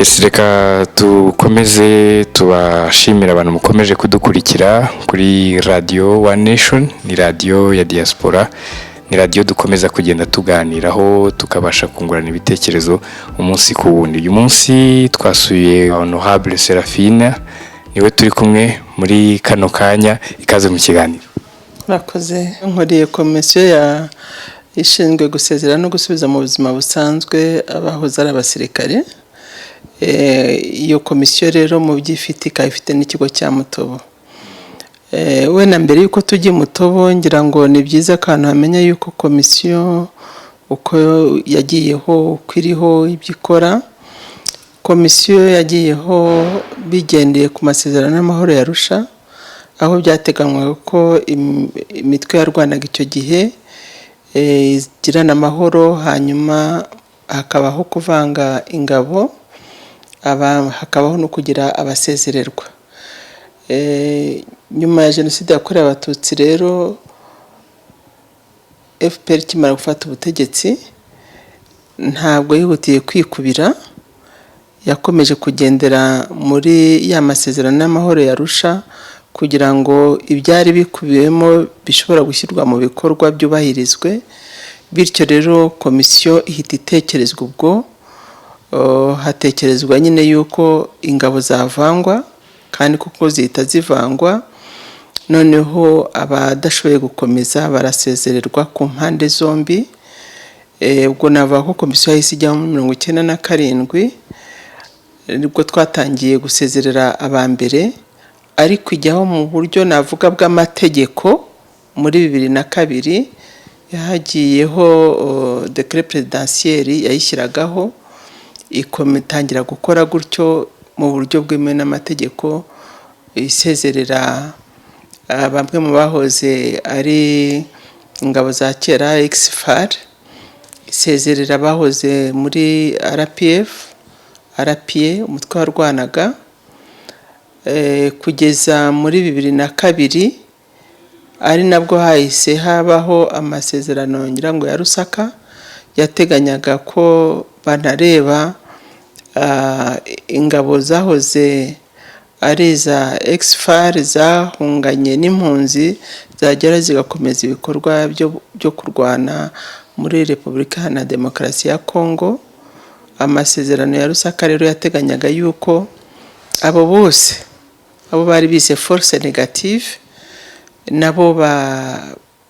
Yes, reka tukomeze tubashimira abantu mukomeje kudukurikira kuri Radio One Nation, ni radio ya diaspora, ni radio dukomeza kugenda tuganiraho tukabasha kungurana ibitekerezo umunsi ku wundi. Uyu munsi twasuye Honorable Seraphine, niwe turi kumwe muri kano kanya, ikaze mu kiganiro. Nakoze nkoriye komisiyo ya ishinzwe gusezerana no gusubiza mu buzima busanzwe abahoze ari abasirikare. Iyo komisiyo rero mu byifite ifite n'ikigo cya Mutobo. We na mbere yuko tujye Mutobo ngira ngo ni byiza kandi amenya yuko komisiyo uko yagiyeho kwiriho ibyikora. Komisiyo yagiyeho bigendeye ku masezerano y'amahoro yarusha, aho byateganywa ko imitwe yarwanaga icyo gihe igirana amahoro, hanyuma hakabaho kuvanga ingabo, hakabaho no kugira abasezererwa. Nyuma ya jenoside yakorewe abatutsi rero FPR kimara gufata ubutegetsi ntabwo yihutiye kwikubira, yakomeje kugendera muri ya masezerano y'amahoro yarusha kugira ngo ibyari bikubiyemo bishobora gushyirwa mu bikorwa byubahirizwe. Bityo rero komisiyo ihita itekerezwa ubwo, hatekerezwa nyine yuko ingabo zavangwa kandi kuko zihita zivangwa, noneho abadashoboye gukomeza barasezererwa ku mpande zombi. Ubwo navuga ko komisiyo yahise ijya muri 1997 nibwo twatangiye gusezerera abambere, ariko ijyaho mu buryo navuga bw'amategeko muri 2002 yahagiyeho decret presidentiel yayishyiragaho ikometangira gukora gutyo mu buryo bwemewe n'amategeko, isezerera bamwe mu bahoze ari ngabo za kera XFAR, isezerera bahoze muri RPA umutwe warwanaga. Kugeza muri 2002 ari nabwo hahise habaho amasezerano ngira ngo ya Rusaka yateganyaga ko banareba ingabo zahoze ari za XFAR zahunganye n'impunzi zagera zigakomeza ibikorwa byo kurwana muri Repubulika Iharanira Demokarasi ya Kongo. Amasezerano ya Rusaka rero yateganyaga yuko abo bose abo bari bise force negative nabo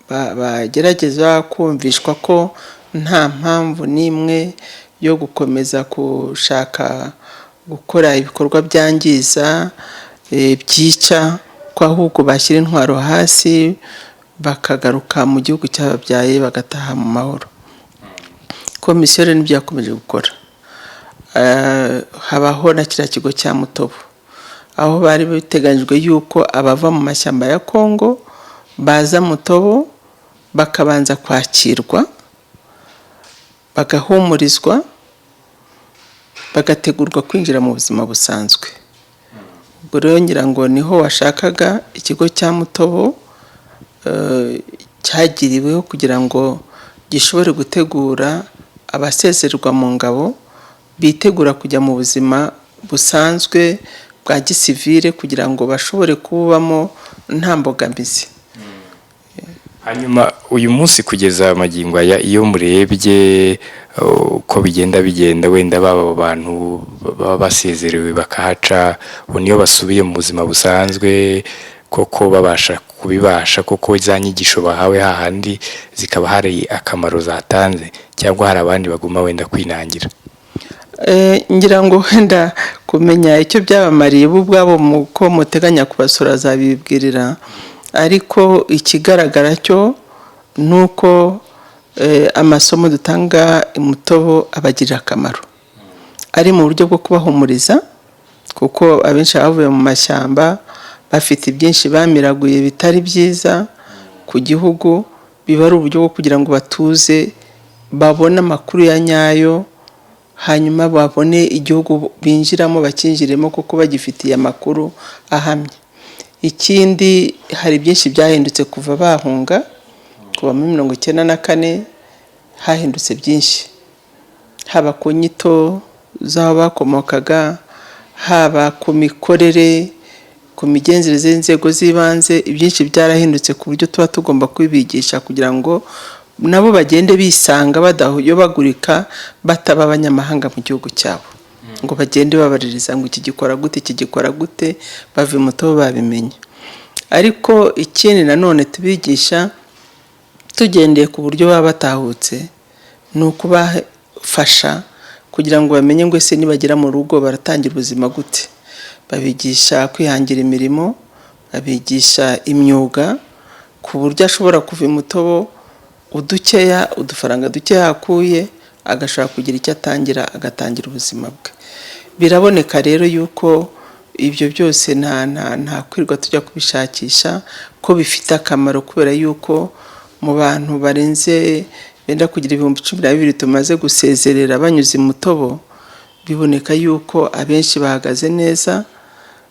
bagerageza kumvishwa ko nta mpamvu n'imwe yo gukomeza gushaka gukora ibikorwa byangiza byica, ko ahubwo bashyira intwaro hasi bakagaruka mu gihugu cy'ababyaye bagataha mu mahoro. Komisiyo rero nibyo yakomeje gukora. Habaho na kiriya kigo cya Mutobo, aho bari biteganyijwe yuko abava mu mashyamba ya Kongo baza Mutobo bakabanza kwakirwa, bagahumurizwa, bagategurwa kwinjira mu buzima busanzwe. Ubwo rero ngira ngo niho washakaga ikigo cya Mutobo cyagiriweho kugira ngo gishobore gutegura abasezererwa mu ngabo bitegura kujya mu buzima busanzwe bwa gisivile kugira ngo bashobore kubamo nta mbogamizi. Hanyuma uyu munsi kugeza amagingo aya, iyo murebye uko bigenda wenda baba abantu baba basezerewe bakahaca, niyo basubiye mu buzima busanzwe koko babasha kubibasha, koko za nyigisho bahawe hahandi zikaba hari akamaro zatanze, cyangwa hari abandi baguma wenda kwinangira? Ngira ngo wenda kumenya icyo byabamariye ubwabo muko muteganya kubasura zabibwirira, ariko ikigaragara cyo nuko amasomo dutanga Mutobo abagirira akamaro, ari mu buryo bwo kubahumuriza, kuko abenshi bavuye mu mashyamba bafite byinshi bamiraguye bitari byiza ku gihugu. Biba ari uburyo bwo kugira ngo batuze, babone amakuru ya nyayo, hanyuma babone igihugu binjiramo bakinjiremo kuko bagifitiye amakuru ahamye. Ikindi hari byinshi byahindutse kuva bahunga, kuva muri 1994 hahindutse byinshi, haba ku nyito z'aho bakomokaga, haba ku mikorere, ku migenzereze y'inzego z'ibanze, ibyinshi byarahindutse ku buryo tuba tugomba kubibigisha kugira ngo nabo bagende bisanga badahuyobagurika, bataba abanyamahanga mu gihugu cyabo, ngo bagende babaririza ngo iki gikora gute, iki gikora gute, bave Mutobo babimenye. Ariko ikindi nanone tubigisha tugendeye ku buryo baba batahutse, ni ukubafasha kugira ngo bamenye ngo ese nibagera mu rugo baratangira ubuzima gute. Babigisha kwihangira imirimo, babigisha imyuga, ku buryo ashobora kuva Mutobo udufaranga dukeya akuye, agashobora kugira icyo agatangira ubuzima bwe. Biraboneka rero yuko ibyo byose nta kwirwa tujya kubishakisha, ko bifite akamaro, kubera yuko mu bantu barenze benda kugira 12,000 tumaze gusezerera banyuze Mutobo, biboneka yuko abenshi bahagaze neza.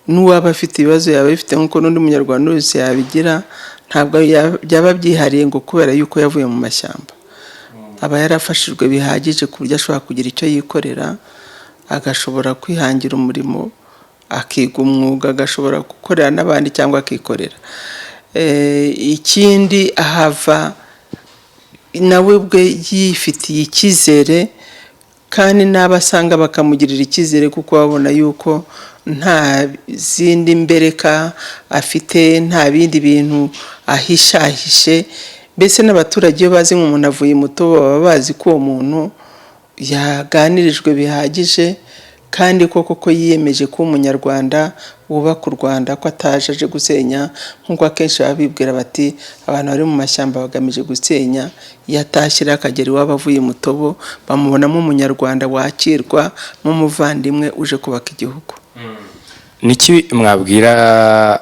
N'uwaba afite ibibazo yaba bifite nk'uko n'undi munyarwanda wese yabigira, ntabwo byaba byihariye ngo kubera yuko yavuye mu mashyamba. Aba yarafashijwe bihagije ku buryo ashobora kugira icyo yikorera, agashobora kwihangira umurimo, akiga umwuga, agashobora gukorera n'abandi cyangwa akikorera. Ikindi ahava nawe bwe yifitiye icyizere, kandi n'abasanga bakamugirira icyizere kuko babona yuko nta zindi mbereka afite, nta bindi bintu ahishahishe. Mbese n'abaturage iyo bazi nk'umuntu avuye Mutobo baba bazi ko uwo muntu yaganirijwe bihagije, kandi koko yiyemeje kuba umunyarwanda wubaka u Rwanda, ko ataje aje gusenya nk'uko akenshi baba bibwira bati abantu bari mu mashyamba bagamije gusenya. Iyo atashyira akagera iwabo avuye Mutobo, bamubonamo umunyarwanda wakirwa nk'umuvandimwe uje kubaka igihugu. Niki mwabwira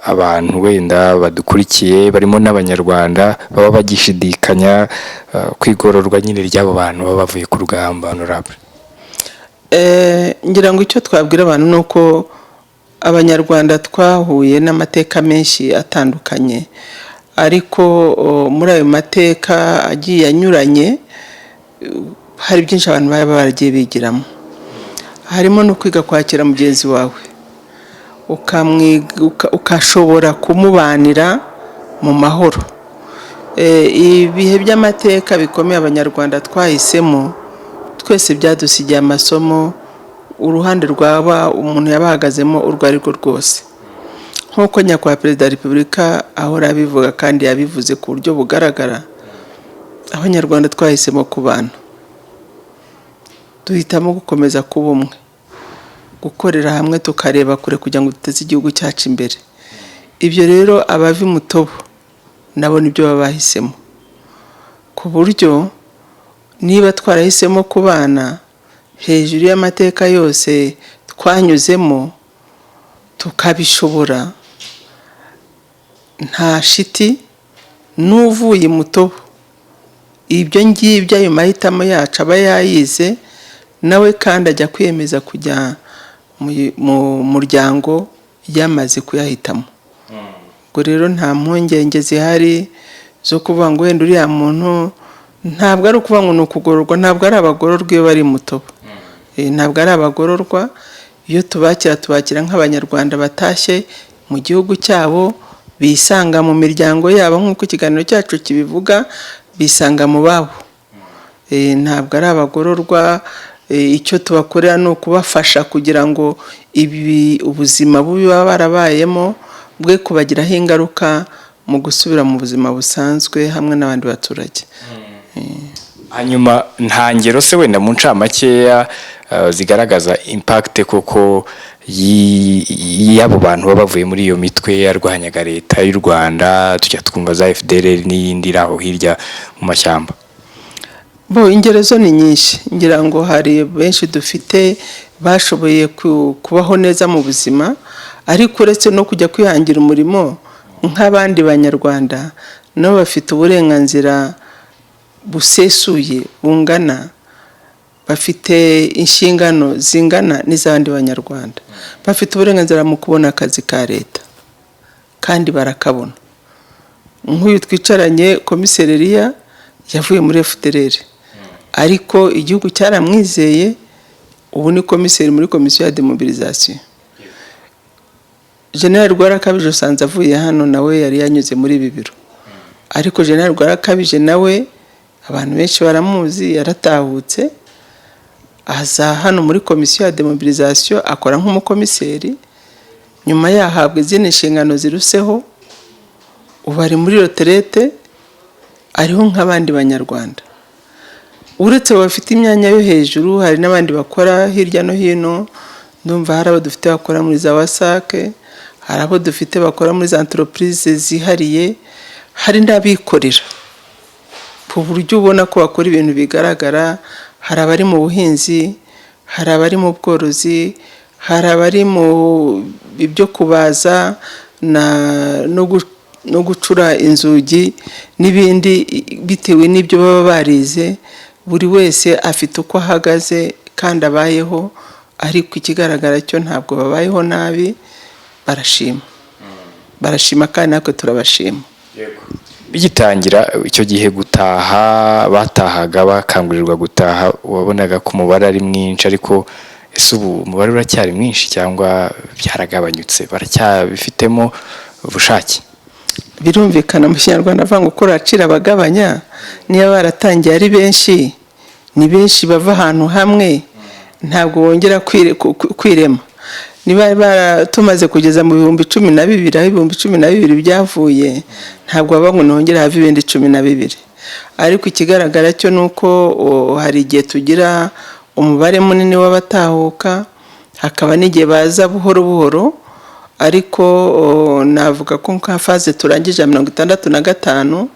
abantu wenda badukurikiye barimo n'abanyarwanda baba bagishidikanya kwigororwa nyine ry'abo bantu baba bavuye ku rugamba? Honorable, ngira ngo icyo twabwira abantu ni uko abanyarwanda twahuye n'amateka menshi atandukanye, ariko muri ayo mateka agiye anyuranye hari byinshi abantu baba baragiye bigiramo. Harimo no kwiga kwakira mugenzi wawe, ukashobora kumubanira mu mahoro. Ibihe by'amateka bikomeye abanyarwanda twahisemo, twese byadusigiye amasomo. Uruhande rwaba umuntu yabahagazemo urwo ari rwo rwose, nk'uko nyakubahwa Perezida wa Repubulika ahora abivuga kandi yabivuze ku buryo bugaragara, abanyarwanda twahisemo kubana, duhitamo gukomeza kuba umwe, gukorera hamwe tukareba kure kugira ngo duteze igihugu cyacu imbere. Ibyo rero abava Mutobo nabo nibyo baba bahisemo, ku buryo niba twarahisemo kubana hejuru y'amateka yose twanyuzemo tukabishobora, nta shiti n'uvuye Mutobo ibyo ngibyo ayo mahitamo yacu aba yayize nawe, kandi ajya kwiyemeza kujya mu muryango yamaze kuyahitamo. Ubwo rero nta mpungenge zihari zo kuvuga ngo wenda uriya muntu, ntabwo ari ukuvuga ngo ni ukugororwa, ntabwo ari abagororwa iyo bari Mutobo, ntabwo ari abagororwa. Iyo tubakira nk'abanyarwanda batashye mu gihugu cyabo, bisanga mu miryango yabo nk'uko ikiganiro cyacu kibivuga, bisanga mu babo. Ntabwo ari abagororwa. Icyo tubakorera ni ukubafasha kugira ngo ubuzima bubi baba barabayemo bwe kubagiraho ingaruka mu gusubira mu buzima busanzwe hamwe n'abandi baturage. Hanyuma nta ngero se wenda mu ncamakeya zigaragaza impact koko y'abo bantu baba bavuye muri iyo mitwe yarwanyaga leta y'u Rwanda, tujya twumva za FDLR n'iyindi iraho hirya mu mashyamba? Ingero zo ni nyinshi. Ngira ngo hari benshi dufite bashoboye kubaho neza mu buzima, ariko uretse no kujya kwihangira umurimo nk'abandi banyarwanda, nabo bafite uburenganzira busesuye bungana, bafite inshingano zingana n'iz'abandi banyarwanda, bafite uburenganzira mu kubona akazi ka leta kandi barakabona. Nk'uyu twicaranye komiseriya yavuye muri FDLR, ariko igihugu cyaramwizeye ubu ni komiseri muri komisiyo ya demobilisation. General Rwarakabije usanze avuye hano nawe yari yanyuze muri ibi biro, ariko General Rwarakabije nawe abantu benshi baramuzi, yaratahutse aza hano muri komisiyo ya demobilisation akora nk'umukomiseri, nyuma yahabwa izindi nshingano ziruseho, ubu ari muri retraite ariho nk'abandi banyarwanda. Uretse bafite imyanya yo hejuru, hari n'abandi bakora hirya no hino. Ndumva hari abo dufite bakora muri za wasake, hari abo dufite bakora muri za entreprise zihariye, hari n'abikorera ku buryo ubona ko bakora ibintu bigaragara. Hari abari mu buhinzi, hari abari mu bworozi, hari abari mu ibyo kubaza no gucura inzugi n'ibindi bitewe n'ibyo baba barize. Buri wese afite uko ahagaze kandi abayeho, ariko ikigaragara cyo ntabwo babayeho nabi, barashima kandi natwe turabashima. Bigitangira icyo gihe gutaha, batahaga bakangurirwa gutaha, wabonaga ko umubare ari mwinshi, ariko ese ubu umubare uracyari mwinshi cyangwa byaragabanyutse, baracyabifitemo ubushake? Birumvikana mu Kinyarwanda avuga ngo kuracira abagabanya. Niba baratangiye ari benshi, ni benshi bava ahantu hamwe, ntabwo bongera kwirema. Niba tumaze kugeza mu 12,000, aho 12,000 byavuye, ntabwo baba ngo nongera have ibindi 12. Ariko ikigaragara cyo nuko hari igihe tugira umubare munini w'abatahuka, hakaba n'igihe baza buhoro buhoro, ariko navuga ko nka faze turangije 65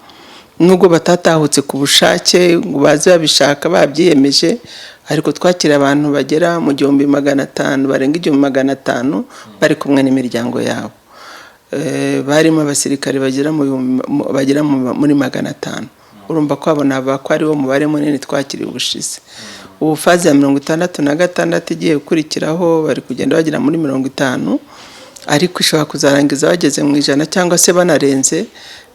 nubwo batatahutse ku bushake ngo baze babishaka babyiyemeje, ariko twakira abantu bagera mu 1,500, barenga 1,500 bari kumwe n'imiryango yabo. Barimo abasirikare bagera muri 500. Urumva ko abona ko ari wo mubare munini twakiriye ubushize. Ubu faze ya 66 igiye gukurikiraho bari kugenda bagera muri 50, ariko ishobora kuzarangiza bageze mu 100 cyangwa se banarenze.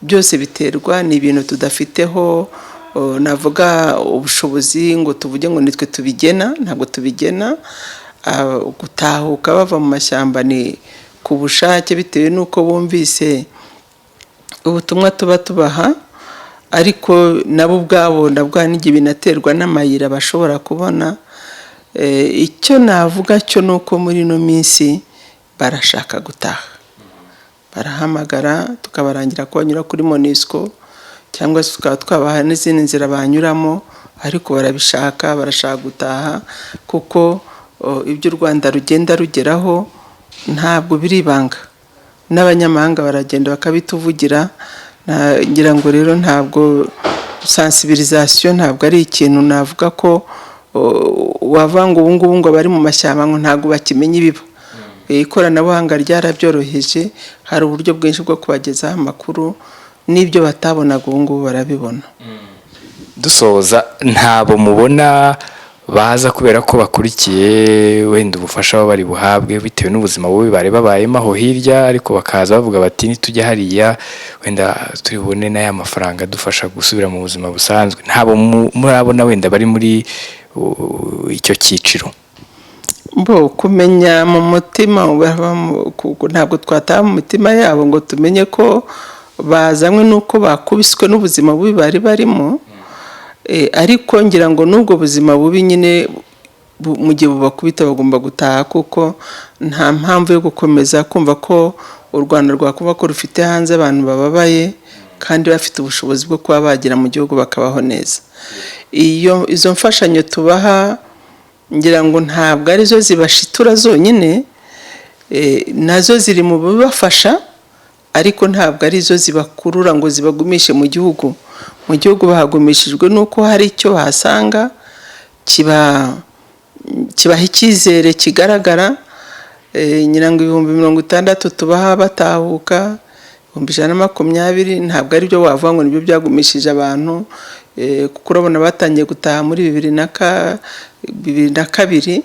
Byose biterwa n'ibintu tudafiteho navuga ubushobozi ngo tuvuge ngo nitwe tubigena, ntabwo tubigena. Gutahuka bava mu mashyamba ni ku bushake bitewe n'uko bumvise ubutumwa tubaha, ariko nabo ubwabo ndabwa n'igihe binaterwa n'amayira bashobora kubona. Icyo navuga cyo nuko muri no minsi barashaka gutaha, barahamagara tukabarangira ko banyura kuri Monisco cyangwa se tukaba twabaha n'izindi nzira banyuramo, ariko barashaka gutaha, kuko ibyo u Rwanda rugenda rugeraho ntabwo biribanga, n'abanyamahanga baragenda bakabituvugira. Ngira ngo rero ntabwo sensibilisation ntabwo ari ikintu navuga ko wavanga ubu ngubu ngo bari mu mashyamba ngo ntabwo bakimenya ibiba. Ikoranabuhanga ryarabyoroheje, hari uburyo bwinshi bwo kubagezaho amakuru, n'ibyo batabonaga ubu ngubu barabibona. Dusoza, ntabo mubona baza kubera ko bakurikiye wenda ubufasha baba bari buhabwe bitewe n'ubuzima bubi bari babayemo aho hirya, ariko bakaza bavuga bati nitujya hariya wenda turi bubone n'aya mafaranga dufasha gusubira mu buzima busanzwe? Ntabo murabona wenda bari muri icyo cyiciro? Kumenya mu mutima, ntabwo twataha mu mitima yabo ngo tumenye ko bazanywe nuko bakubiswe n'ubuzima bubi bari barimo. Ariko ngira ngo nubwo buzima bubi nyine mu gihe bubakubita bagomba gutaha, kuko nta mpamvu yo gukomeza kumva ko u Rwanda rwakuba ko rufite hanze abantu bababaye kandi bafite ubushobozi bwo kuba bagira mu gihugu bakabaho neza. Izo mfashanyo tubaha ngira ngo ntabwo arizo zibashitura zonyine, nazo ziri mu bibafasha, ariko ntabwo arizo zibakurura ngo zibagumishe mu gihugu. Mu gihugu bahagumishijwe nuko hari icyo bahasanga kibaha icyizere kigaragara. Ngira ngo 60,000 tubaha batahuka, 120 ntabwo ari byo wavuga ngo nibyo byagumishije abantu, kuko urabona batangiye gutaha muri 2002,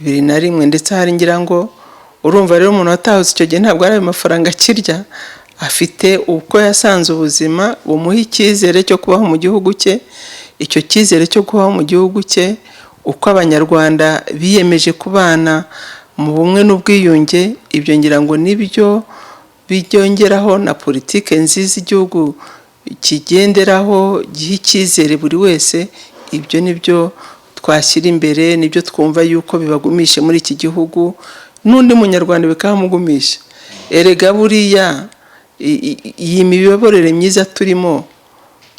2001, ndetse hari ngira ngo urumva rero umuntu watahutse icyo gihe ntabwo ari ayo mafaranga akirya, afite uko yasanze ubuzima bumuha icyizere cyo kubaho mu gihugu cye. Icyo cyizere cyo kubaho mu gihugu cye uko abanyarwanda biyemeje kubana mu bumwe n'ubwiyunge. Ibyo ngira ngo nibyo byongeraho na politike nziza igihugu kigenderaho, giha icyizere buri wese. Ibyo nibyo twashyira imbere, nibyo twumva yuko bibagumishe muri iki gihugu, n'undi munyarwanda bikamugumisha. Erega buriya iyi miyoborere myiza turimo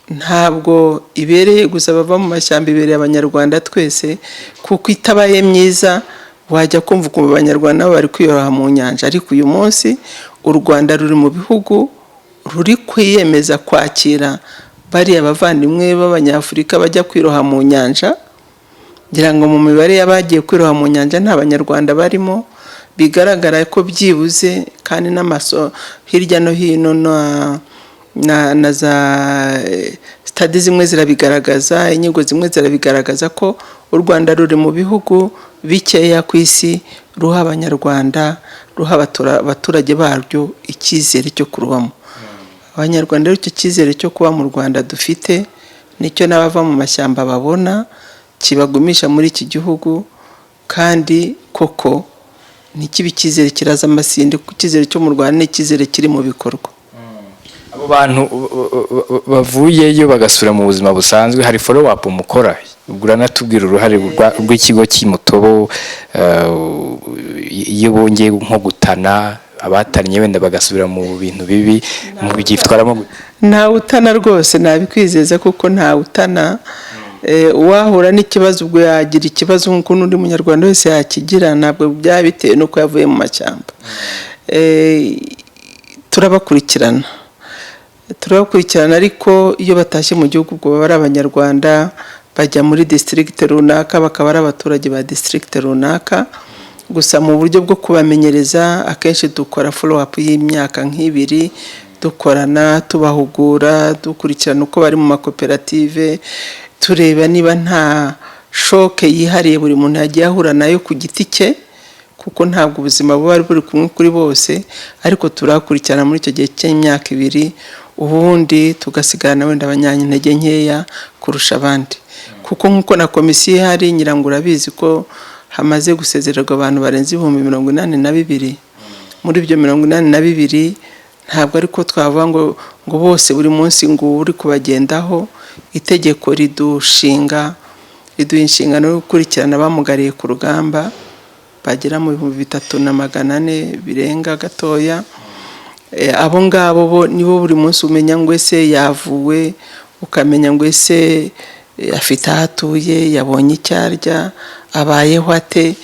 ntabwo ibereye gusa bava mu mashyamba, ibereye abanyarwanda twese, kuko itabaye myiza wajya kumva ukumva abanyarwanda nabo bari kwiyoroha mu nyanja. Ariko uyu munsi u Rwanda ruri mu bihugu ruri kwiyemeza kwakira bariya bavandimwe b'abanyafurika bajya kwiroha mu nyanja. Ngira ngo mu mibare y'abagiye kwiroha mu nyanja nta banyarwanda barimo, bigaragara ko byibuze, kandi n'amaso hirya no hino na za stade zimwe zirabigaragaza, inyigo zimwe zirabigaragaza ko u Rwanda ruri mu bihugu bikeya ku isi ruha abanyarwanda, ruha abaturage baryo icyizere cyo kurubamo. Abanyarwanda icyo cyizere cyo kuba mu Rwanda dufite nicyo n'abava mu mashyamba babona kibagumisha muri iki gihugu, kandi koko n'ikibi cyizere kiraza amasinde, ku cyizere cyo mu Rwanda n'icyizere kiri mu bikorwa. Abo bantu bavuyeyo bagasubira mu buzima busanzwe, hari follow up mukora? Ubwo anatubwira uruhare rw'ikigo cy'i Mutobo iyo bongeye nko gutana, abatanye wenda bagasubira mu bintu bibi, mu byitwaramo. Nta utana rwose, nabikwizeza, kuko nta utana. Uwahura n'ikibazo ubwo yagira ikibazo nk'uko n'undi munyarwanda wese yakigira, ntabwo byaba bitewe n'uko yavuye mu mashyamba. Turabakurikirana, ariko iyo batashye mu gihugu ubwo baba ari abanyarwanda, bajya muri district runaka, bakaba ari abaturage ba district runaka. Gusa mu buryo bwo kubamenyereza, akenshi dukora follow up y'imyaka nk'ibiri, dukorana, tubahugura, dukurikirana uko bari mu makoperative, tureba niba nta shoke yihariye buri muntu yagiye ahura nayo ku giti cye, kuko ntabwo ubuzima buba buri kumwe kuri bose. Ariko turakurikirana muri icyo gihe cy'imyaka ibiri, ubundi tugasigarana wenda abanyantege nkeya kurusha abandi. Kuko nk'uko na komisiyo ihari, nyirango urabizi ko hamaze gusezererwa abantu barenze 82,000. Muri ibyo 82,000 ntabwo ariko twavuga ngo bose buri munsi ngo uri kubagendaho. Itegeko riduha inshingano yo gukurikirana bamugariye ku rugamba bagera mu 3,400 birenga gatoya. Abo ngabo bo nibo buri munsi umenya ngo ese yavuwe, ukamenya ngo ese afite ahatuye, yabonye icyarya, abayeho ate.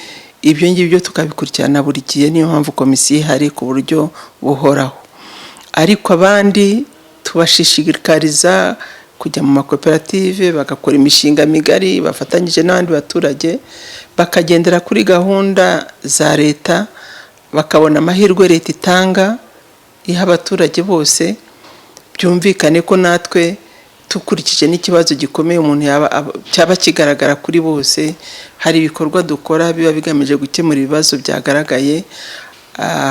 Ibyo ngibyo tukabikurikirana buri gihe, niyo mpamvu komisiyo ihari ku buryo buhoraho. Ariko abandi tubashishikariza kujya mu makoperative, bagakora imishinga migari bafatanyije n'abandi baturage, bakagendera kuri gahunda za leta, bakabona amahirwe leta itanga iha abaturage bose. Byumvikane ko natwe tukurikije n'ikibazo gikomeye umuntu cyaba kigaragara kuri bose, hari ibikorwa dukora biba bigamije gukemura ibibazo byagaragaye.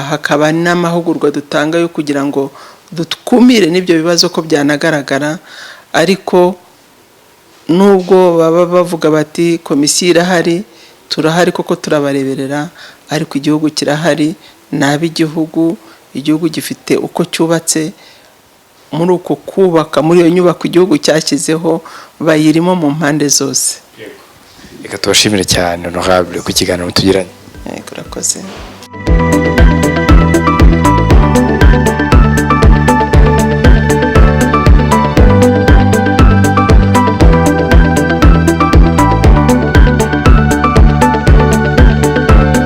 Hakaba n'amahugurwa dutanga yo kugira ngo dukumire n'ibyo bibazo ko byanagaragara. Ariko nubwo baba bavuga bati komisiyo irahari, turahari koko turabareberera, ariko igihugu kirahari, n'ab'igihugu. Igihugu gifite uko cyubatse, muri uko kubaka muri iyo nyubako igihugu cyashyizeho bayirimo mu mpande zose. Reka tubashimire cyane honorable ku kiganiro tugiranye. Urakoze.